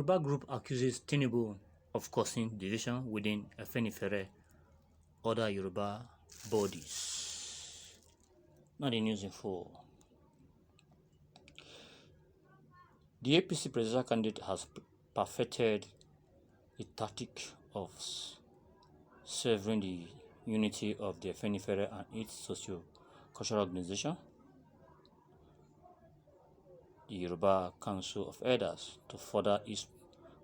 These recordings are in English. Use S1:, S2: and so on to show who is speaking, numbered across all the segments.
S1: Yoruba group accuses Tinubu of causing division within Afenifere, other Yoruba bodies. Not the news in full. The APC presidential candidate has perfected the tactic of severing the unity of the Afenifere and its socio-cultural organization, the Yoruba Council of Elders, to further its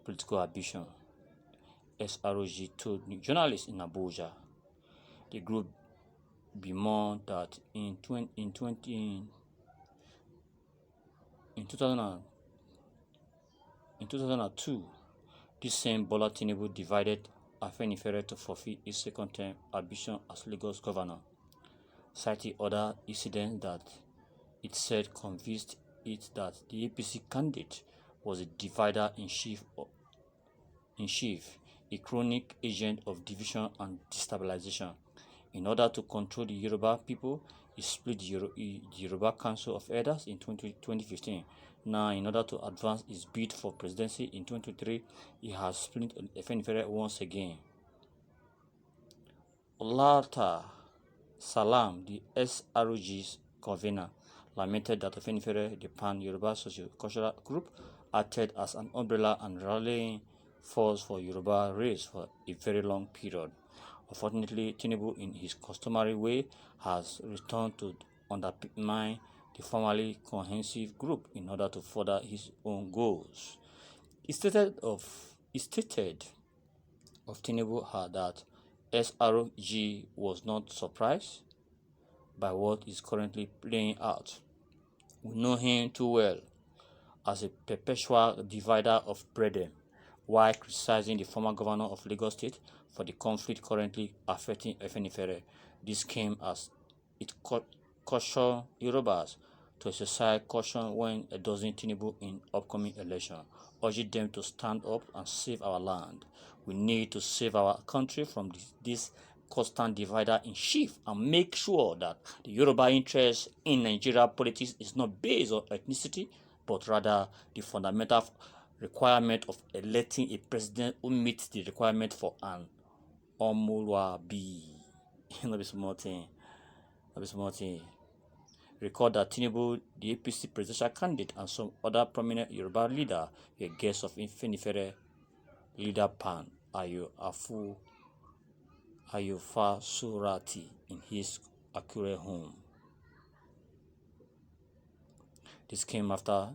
S1: political ambition. SROG told journalists in Abuja. The group bemoaned that in 2002, this same Bola Tinubu divided Afenifere to fulfill its second-term ambition as Lagos governor, citing other incidents that it said convinced it that the APC candidate was a divider-in-chief, a chronic agent of division and destabilization. In order to control the Yoruba people, he split the Yoruba Council of Elders in 2015. Now, in order to advance his bid for presidency in 2023, he has split Afenifere once again. Olata Salam, the SROG's convener, lamented that Afenifere, the pan-Yoruba socio-cultural group, acted as an umbrella and rallying force for Yoruba race for a very long period. Unfortunately, Tinubu, in his customary way, has returned to undermine the formerly cohesive group in order to further his own goals. It stated of Tinubu that SRG was not surprised by what is currently playing out. We know him too well as a perpetual divider of brethren, while criticizing the former governor of Lagos State for the conflict currently affecting Afenifere. This came as it cautioned Yorubas to exercise caution when endorsing Tinubu in upcoming election, urging them to stand up and save our land. We need to save our country from this constant divider-in-chief and make sure that the Yoruba interest in Nigeria politics is not based on ethnicity, but rather the fundamental requirement of electing a president who meets the requirement for an Omuluabi. Not be small thing. Recall that Tinubu, the APC presidential candidate, and some other prominent Yoruba leaders were guests of Afenifere leader Pan Ayofasurati in his Akure home. This came after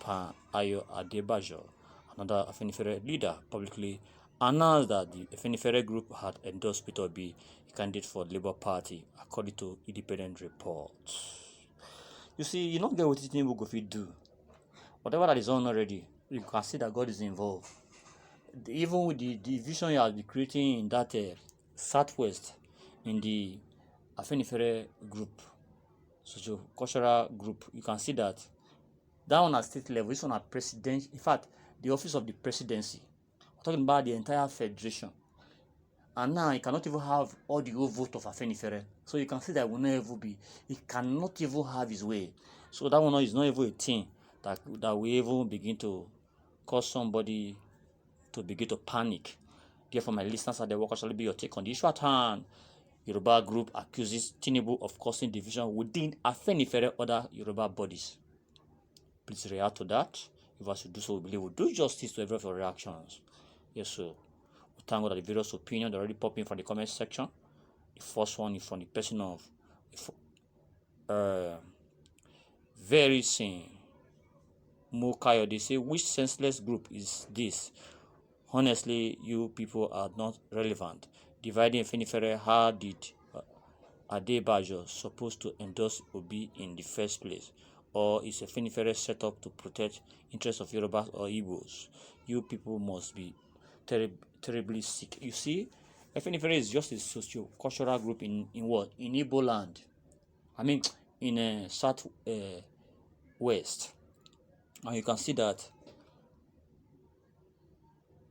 S1: Pan Ayo Adebajo, another Afenifere leader, publicly announced that the Afenifere group had endorsed Peter Obi, a candidate for the Labour Party, according to independent reports. You see, you don't get what Tinubu go fit do. Whatever that is on already, you can see that God is involved. Even with the division he has been creating in that southwest, in the Afenifere group, socio-cultural group, you can see that one at state level, this one at president, in fact, the office of the presidency. We're talking about the entire federation. And now he cannot even have all the whole vote of Afenifere. So you can see that will not even be, he cannot even have his way. So that one is not even a thing that will even begin to cause somebody to begin to panic. Therefore, my listeners at the work shall be your take on the issue at hand. Yoruba group accuses Tinubu of causing division within Afenifere other Yoruba bodies. Please react to that. If I should do so, we believe we'll do justice to every of your reactions. Yes, so we thank God that the various opinions already pop in from the comment section. The first one is from the person of very sane Mukayo. They say, which senseless group is this? Honestly, you people are not relevant. Dividing Afenifere, how did Adebajo supposed to endorse Obi in the first place? Or is Afenifere set up to protect interests of Yorubas or Igbos? You people must be terribly sick. You see, Afenifere is just a socio-cultural group in what? In Igbo land. I mean, in south west. And you can see that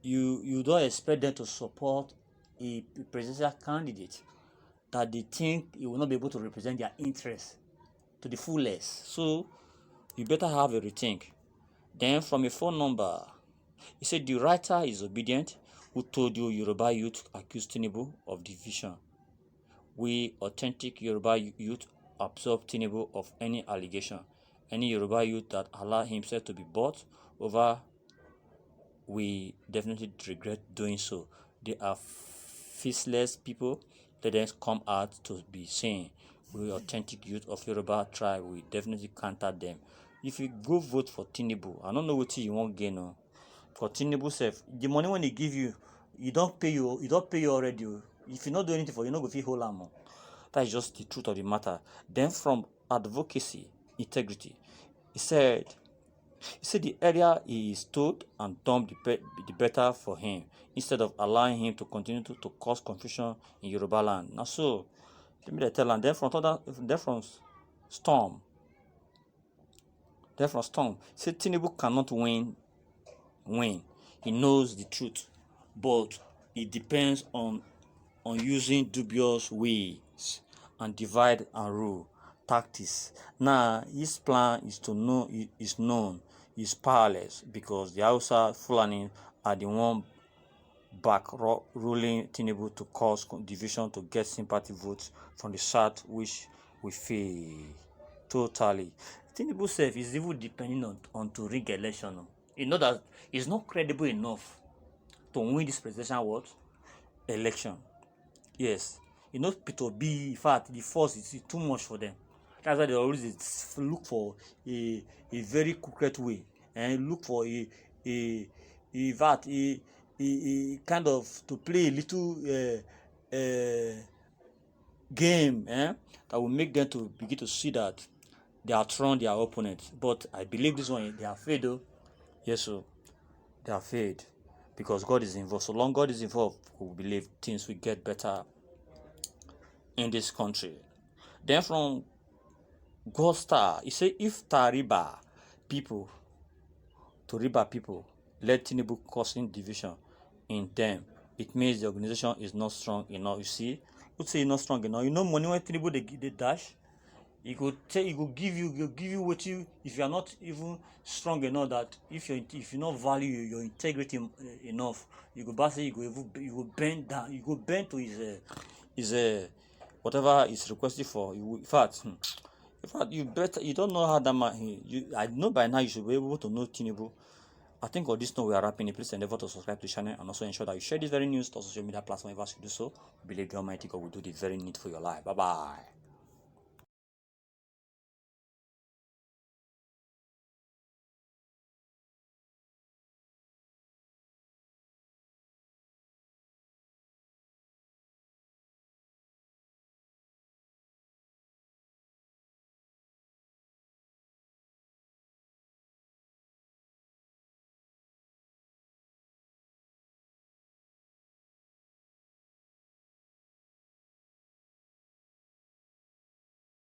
S1: you don't expect them to support a presidential candidate that they think he will not be able to represent their interests to the fullest. So you better have a rethink. Then from a phone number He said the writer is obedient who told you Yoruba youth accused Tinubu of division. We authentic Yoruba youth absolve Tinubu of any allegation. Any Yoruba youth that allow himself to be bought over, we definitely regret doing so. They are faceless people. Let them come out to be saying, we authentic youth of Yoruba tribe, we definitely counter them. If you go vote for Tinubu, I don't know what you won't gain on. For Tinubu self, the money when they give you, you don't pay you already. If you not do anything for you, not go feel whole am. That is just the truth of the matter. Then from advocacy, integrity, he said the area he is told and done the better for him, instead of allowing him to continue to cause confusion in Yoruba land. Now so, let me tell him. Storm, then from Storm, say Tinubu cannot win. He knows the truth, but it depends on using dubious ways and divide and rule tactics. Now his plan is to know is known is powerless because the Hausa Fulani are the one back ruling Tinubu to cause division to get sympathy votes from the South, which we fail totally. Tinubu self is even depending on to rig election. You know that he's not credible enough to win this presidential election. Yes, you know Peter B. In fact, the force is too much for them. That's why they always look for a very crooked way and look for a kind of to play a little game that will make them to begin to see that they are thrown their opponents. But I believe this one they are failed though. Yes, so they are failed because God is involved. So long God is involved, we believe things will get better in this country. Then from God Star, he said if people let Tinubu causing division in them, it means the organization is not strong enough. You see, would say not strong enough. You know, money when Tinubu they dash, he could give you what you if you are not even strong enough that if you not value your integrity enough, you go back say you go bend down, you go bend to his whatever is requested for. In fact, you don't know how that man. I know by now you should be able to know Tinubu. I think on this note we are wrapping it. Please endeavor to subscribe to the channel and also ensure that you share this very news to social media platform. If you do so, believe the Almighty God will do the very need for your life. Bye bye.